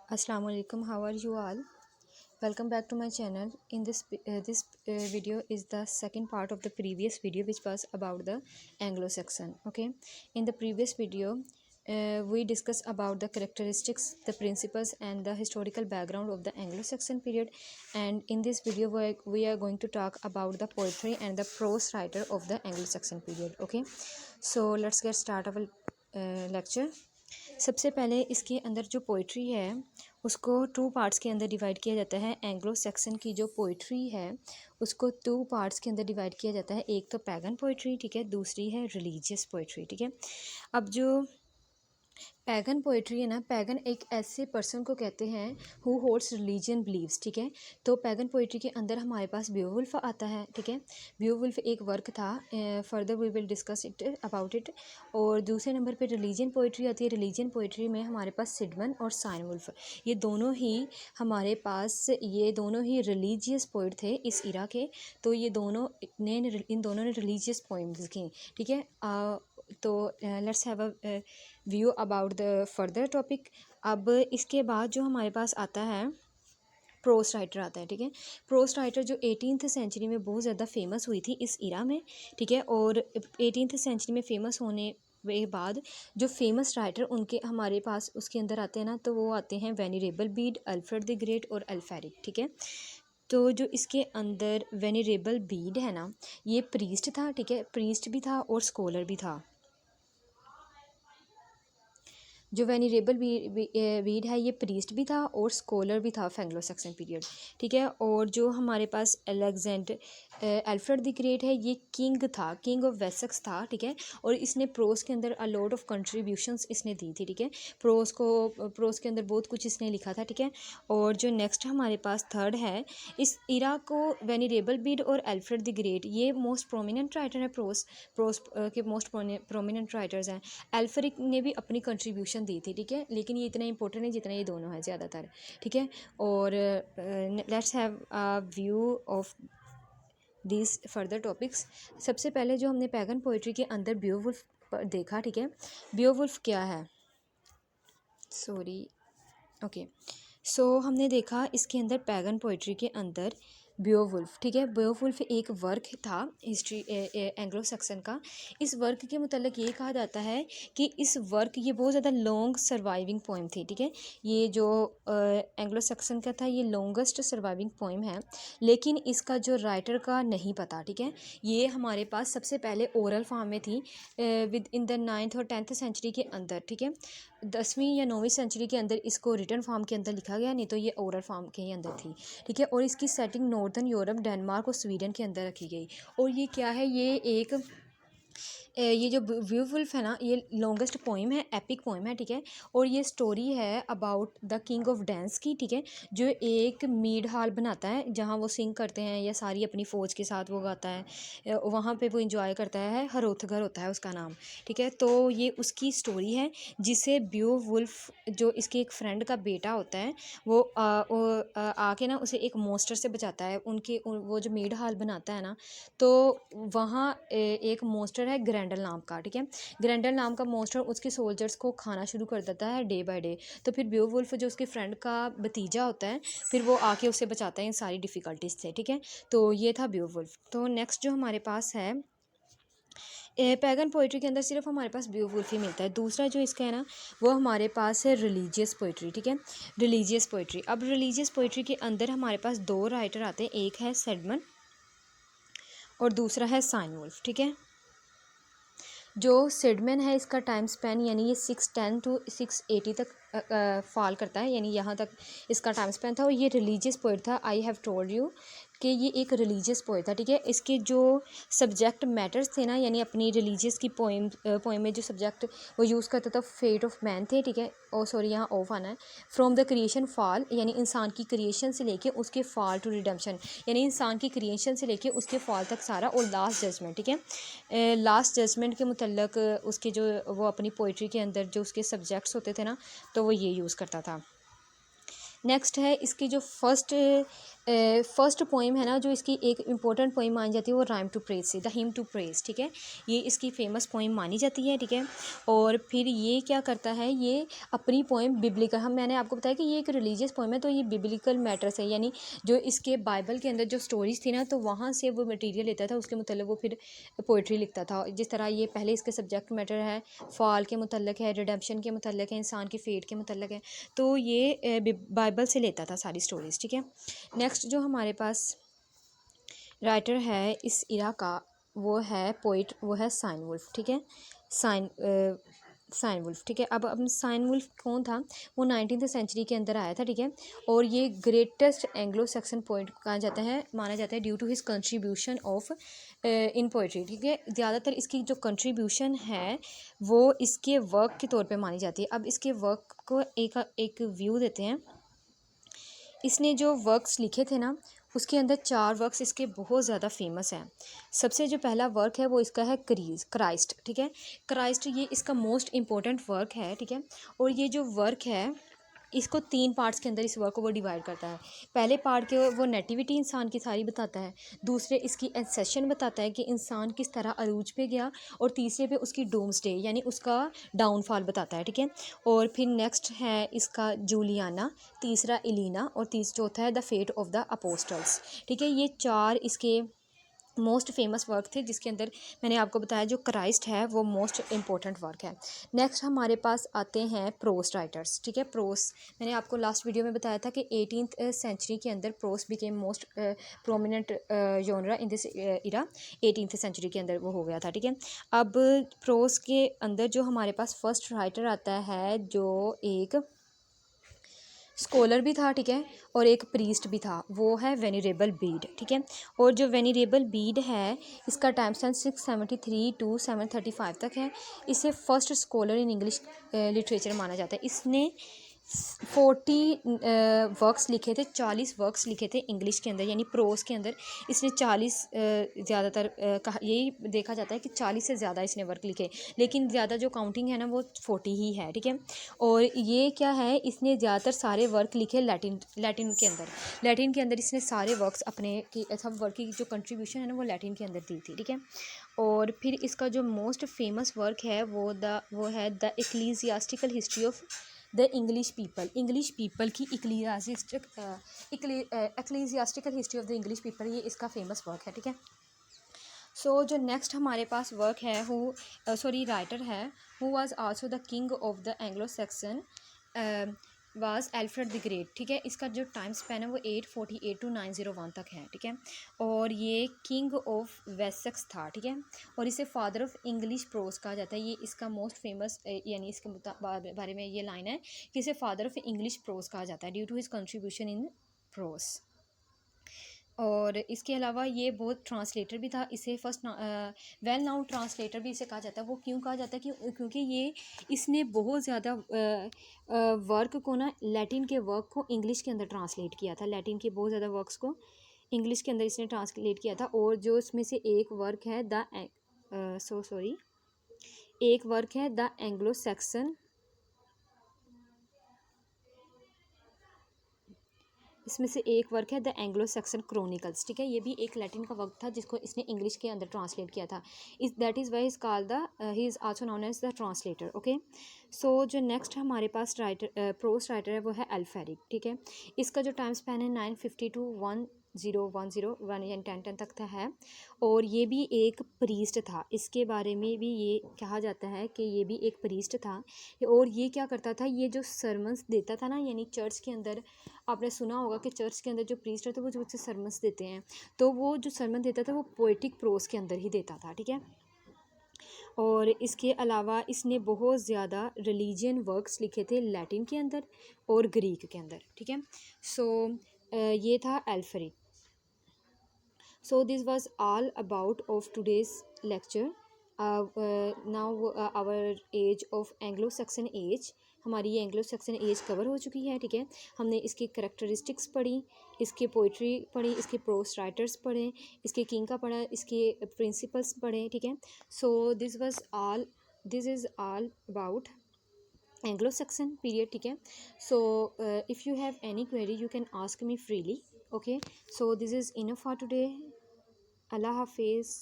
Assalamu alaikum. How are you all? Welcome back to my channel. In this video is the second part of the previous video, which was about the Anglo-Saxon. Okay, in the previous video, we discussed about the characteristics, the principles, and the historical background of the Anglo-Saxon period. And in this video, we are going to talk about the poetry and the prose writer of the Anglo-Saxon period. Okay, so let's get start our lecture. सबसे पहले इसके अंदर जो poetry है उसको two parts के अंदर divide किया जाता है। एंग्लो सेक्सन की जो पोइट्री है उसको टू पार्ट्स के अंदर डिवाइड किया जाता है। एक तो पैगन पोइट्री, ठीक है, दूसरी है रिलीजियस पोइट्री, ठीक है। अब जो पैगन पोइट्री है ना, पैगन एक ऐसे पर्सन को कहते हैं हु होल्ड्स रिलीजियन बिलीव्स, ठीक है। तो पैगन पोइट्री के अंदर हमारे पास बेओवुल्फ आता है, ठीक है। बेओवुल्फ एक वर्क था, further we will discuss it about it. और दूसरे नंबर पे रिलीजियन पोइट्री आती है। रिलीजियन पोइट्री में हमारे पास सिडमन और साइनवुल्फ, ये दोनों ही हमारे पास, ये दोनों ही रिलीजियस पोइट थे इस इरा के। तो ये दोनों ने इन दोनों ने रिलीजियस पोइम्स लिखी, ठीक है। तो let's have a view about the further topic. अब इसके बाद जो हमारे पास आता है प्रोस राइटर आता है, ठीक है। प्रोस राइटर जो 18th सेंचुरी में बहुत ज़्यादा फेमस हुई थी इस इरा में, ठीक है। और 18th सेंचुरी में फेमस होने के बाद जो फेमस राइटर उनके हमारे पास उसके अंदर आते हैं ना, तो वो आते हैं वेनिरेबल बीड, अल्फ्रेड द ग्रेट और अल्फेरिक, ठीक है। तो जो इसके अंदर वेनिरेबल बीड है ना, ये प्रीस्ट था, ठीक है, प्रीस्ट भी था और स्कॉलर भी था। जो वेनिरेबल बीड है ये प्रीस्ट भी था और स्कॉलर भी था एंग्लो सैक्सन पीरियड, ठीक है। और जो हमारे पास अलेक्जेंडर अल्फ्रेड द ग्रेट है, ये किंग था, किंग ऑफ वेसेक्स था, ठीक है। और इसने प्रोस के अंदर अ लॉट ऑफ कंट्रीब्यूशंस इसने दी थी, ठीक है। प्रोस के अंदर बहुत कुछ इसने लिखा था, ठीक है। और जो नेक्स्ट हमारे पास थर्ड है, इस इरा को वेनिरेबल बीड और अल्फ्रेड द ग्रेट ये मोस्ट प्रोमिनेंट राइटर है, प्रोस के मोस्ट प्रोमिनेंट राइटर्स हैं। अल्फ्रेड ने भी अपनी कंट्रीब्यूशन दी थी, ठीक है, लेकिन ये इतना इंपॉर्टेंट नहीं जितना ये दोनों है ज़्यादातर, ठीक है। और let's have a view of this further topics. सबसे पहले जो हमने पैगन पोइट्री के अंदर बेओवुल्फ देखा, ठीक है। बेओवुल्फ क्या है, सॉरी, ओके। सो हमने देखा इसके अंदर पैगन पोइट्री के अंदर बेओवुल्फ, ठीक है। बेओवुल्फ एक वर्क था हिस्ट्री एंग्लो सैक्सन का। इस वर्क के मुतल्लिक ये कहा जाता है कि इस वर्क ये बहुत ज़्यादा लॉन्ग सर्वाइविंग पोइम थी, ठीक है। ये जो एंग्लो सैक्सन का था ये लॉन्गेस्ट सर्वाइविंग पोइम है, लेकिन इसका जो राइटर का नहीं पता, ठीक है। ये हमारे पास सबसे पहले ओरल फॉर्म में थी विद इन द 9th और 10th सेंचुरी के अंदर, ठीक है। 10वीं या 9वीं सेंचुरी के अंदर इसको रिटन फॉर्म के अंदर लिखा गया, नहीं तो ये ओरल फॉर्म के ही अंदर थी, ठीक है। और इसकी सेटिंग नॉर्दर्न यूरोप, डेनमार्क और स्वीडन के अंदर रखी गई। और ये क्या है, ये जो बेओवुल्फ है ना, ये लॉन्गेस्ट पोइम है, एपिक पोइम है, ठीक है। और ये स्टोरी है about the king of dance की, ठीक है, जो एक मीड हॉल बनाता है जहाँ वो सिंग करते हैं या सारी अपनी फ़ौज के साथ वो गाता है, वहाँ पे वो इंजॉय करता है, हरोथगर होता है उसका नाम, ठीक है। तो ये उसकी स्टोरी है जिसे बेओवुल्फ, जो इसके एक फ्रेंड का बेटा होता है, वो आके ना उसे एक मॉन्स्टर से बचाता है। वो जो मीड हॉल बनाता है ना, तो वहाँ एक मॉन्स्टर है ग्रैंडल नाम का, ठीक है। ग्रैंडल नाम का मॉन्स्टर उसके सोल्जर्स को खाना शुरू कर देता है डे बाय डे। तो फिर बेओवुल्फ जो उसके फ्रेंड का भतीजा होता है, फिर वो आके उसे बचाता है इन सारी डिफ़िकल्टीज से, ठीक है। तो ये था बेओवुल्फ। तो नेक्स्ट जो हमारे पास है पैगन पोइट्री के अंदर सिर्फ हमारे पास बेओवुल्फ ही मिलता है। दूसरा जो इसका है ना, वो हमारे पास है रिलीजियस पोइट्री, ठीक है। रिलीजियस पोइट्री, अब रिलीजियस पोइट्री के अंदर हमारे पास दो राइटर आते हैं, एक है सिडमन और दूसरा है साइनवुल्फ, ठीक है। जो सिडमन है इसका टाइम स्पेन यानी ये 610 to 680 तक फॉल करता है, यानी यहाँ तक इसका टाइम स्पेन था। और ये रिलीजियस पोइट था, आई हैव टोल्ड यू कि ये एक रिलीजियस पोइट था, ठीक है। इसके जो सब्जेक्ट मैटर्स थे ना, यानी अपनी रिलीजियस की पोइम में जो सब्जेक्ट वो यूज़ करता था फेट ऑफ मैन थे, ठीक है। ओ सॉरी, यहाँ ऑफ आना है। फ्रॉम द क्रिएशन फॉल, यानी इंसान की क्रिएशन से लेके उसके फॉल टू रिडेम्पशन, यानी इंसान की क्रिएशन से लेके उसके फॉल तक सारा, और लास्ट जजमेंट, ठीक है। लास्ट जजमेंट के मुतल्लक उसके जो वो अपनी पोइट्री के अंदर जो उसके सब्जेक्ट्स होते थे ना, तो वो ये यूज़ करता था। नेक्स्ट है इसकी जो फर्स्ट पोइम है ना, जो इसकी एक इम्पोर्टेंट पोइम मानी जाती है वो राइम टू प्रेज से, द हिम टू प्रेज, ठीक है। ये इसकी फेमस पोइम मानी जाती है, ठीक है। और फिर ये क्या करता है, ये अपनी पोइम बिब्लिकल, मैंने आपको बताया कि ये एक रिलीजियस पोइम है, तो ये बिब्लिकल मैटर्स है, यानी जो इसके बाइबल के अंदर जो स्टोरीज थी ना, तो वहाँ से वो मटेरियल लेता था, उसके मतलब वो फिर पोइट्री लिखता था। जिस तरह ये पहले इसके सब्जेक्ट मैटर है, फॉल के मतलब है, रिडेम्पशन के मतलब है, इंसान की फेट के मतलब है, तो ये बाइबल से लेता था सारी स्टोरीज, ठीक है। नेक्स्ट जो हमारे पास राइटर है इस इरा का, वो है पोइट, वो है साइन वुल्फ, ठीक है। साइन वुल्फ, ठीक है। अब साइन वुल्फ कौन था, वो 19th सेंचुरी के अंदर आया था, ठीक है। और ये ग्रेटेस्ट एंग्लो सेक्सन पोइट कहा जाता है, माना जाता है, due to his contribution of in poetry, ठीक है। ज़्यादातर इसकी जो कंट्रीब्यूशन है वो इसके वर्क के तौर पे मानी जाती है। अब इसके वर्क को एक व्यू देते हैं। इसने जो वर्क्स लिखे थे ना, उसके अंदर 4 वर्क्स इसके बहुत ज़्यादा फेमस हैं। सबसे जो पहला वर्क है वो इसका है क्राइस्ट, ठीक है। क्राइस्ट ये इसका मोस्ट इम्पोर्टेंट वर्क है, ठीक है। और ये जो वर्क है इसको 3 पार्ट्स के अंदर इस वर्क को वो डिवाइड करता है। पहले पार्ट के वो नेटिविटी इंसान की सारी बताता है, दूसरे इसकी एसेशन बताता है कि इंसान किस तरह अरूज पे गया, और तीसरे पे उसकी डूम्सडे यानी उसका डाउनफॉल बताता है, ठीक है। और फिर नेक्स्ट है इसका जूलियाना, तीसरा इलीना, और चौथा है the fate of the apostles, ठीक है। ये 4 इसके मोस्ट फेमस वर्क थे, जिसके अंदर मैंने आपको बताया जो क्राइस्ट है वो मोस्ट इम्पोर्टेंट वर्क है। नेक्स्ट हमारे पास आते हैं प्रोस राइटर्स, ठीक है। प्रोस मैंने आपको लास्ट वीडियो में बताया था कि 18th सेंचुरी के अंदर prose became most prominent genre in this era, 18th century के अंदर वो हो गया था, ठीक है। अब प्रोस के अंदर जो हमारे पास फर्स्ट राइटर आता है, जो एक स्कॉलर भी था, ठीक है, और एक प्रीस्ट भी था, वो है वेनिरेबल बीड, ठीक है। और जो वेनिरेबल बीड है इसका टाइम स्पैन 673 to 735 तक है। इसे first scholar in English literature माना जाता है। इसने 40 वर्क्स लिखे थे, 40 वर्क्स लिखे थे इंग्लिश के अंदर, यानी प्रोस के अंदर इसने 40 ज़्यादातर यही देखा जाता है कि 40 से ज़्यादा इसने वर्क लिखे, लेकिन ज़्यादा जो काउंटिंग है ना वो 40 ही है, ठीक है। और ये क्या है, इसने ज़्यादातर सारे वर्क लिखे लैटिन के अंदर इसने सारे वर्क्स अपने की सब वर्क की जो कंट्रीब्यूशन है ना वो लैटिन के अंदर दी थी, ठीक है। और फिर इसका जो मोस्ट फेमस वर्क है वो है the ecclesiastical history of the English people की ecclesiastical history of the English people, ये इसका फेमस वर्क है, ठीक है। सो जो नेक्स्ट हमारे पास वर्क है राइटर है, who was also the king of the Anglo section was Alfred the great, ठीक है। इसका जो टाइम स्पैन है वो 848 to 901 तक है, ठीक है। और ये किंग ऑफ वेसेक्स था, ठीक है। और इसे फादर ऑफ इंग्लिश प्रोस कहा जाता है। ये इसका मोस्ट फेमस यानी इसके बारे में ये लाइन है कि इसे फादर ऑफ इंग्लिश प्रोस कहा जाता है, due to his contribution in prose. और इसके अलावा ये बहुत ट्रांसलेटर भी था। इसे फर्स्ट वेल नाउन ट्रांसलेटर भी इसे कहा जाता है। वो क्यों कहा जाता है कि क्योंकि ये इसने बहुत ज़्यादा वर्क को ना, लैटिन के वर्क को इंग्लिश के अंदर ट्रांसलेट किया था। लैटिन के बहुत ज़्यादा वर्क्स को इंग्लिश के अंदर इसने ट्रांसलेट किया था। और जो इसमें से एक वर्क है द एंग्लो सैक्सन, इसमें से एक वर्क है द एंग्लो सैक्सन क्रॉनिकल्स, ठीक है। ये भी एक लैटिन का वर्क था जिसको इसने इंग्लिश के अंदर ट्रांसलेट किया था। That is why is called he is also known as the translator, okay. So जो नेक्स्ट हमारे पास प्रोस राइटर है वो है अल्फेरिक, ठीक है। इसका जो टाइम स्पैन है 950 to 1010 यानी 1010 तक है। और ये भी एक प्रीस्ट था। इसके बारे में भी ये कहा जाता है कि ये भी एक प्रीस्ट था। और ये क्या करता था, ये जो सरमन्स देता था ना, यानी चर्च के अंदर आपने सुना होगा कि चर्च के अंदर जो प्रीस्ट होते हैं वो जो उससे सरमन्स देते हैं, तो वो जो सरमन देता था वो पोएटिक प्रोस के अंदर ही देता था, ठीक है। और इसके अलावा इसने बहुत ज़्यादा रिलीजियन वर्क्स लिखे थे लैटिन के अंदर और ग्रीक के अंदर, ठीक है। सो ये था एल्फरिक। So this was all about of today's lecture. Now our age of Anglo-Saxon age, हमारी ये एंग्लो सेक्सन एज कवर हो चुकी है, ठीक है। हमने इसकी करेक्टरिस्टिक्स पढ़ी, इसके पोइट्री पढ़ी, इसके प्रोस राइटर्स पढ़े, इसके किंग का पढ़ा, इसके प्रिंसिपल्स पढ़े, ठीक है। So this is all about Anglo Saxon period, ठीक है। So if you have any query you can ask me freely, okay. So this is enough for today. अल्लाह हाफिज़।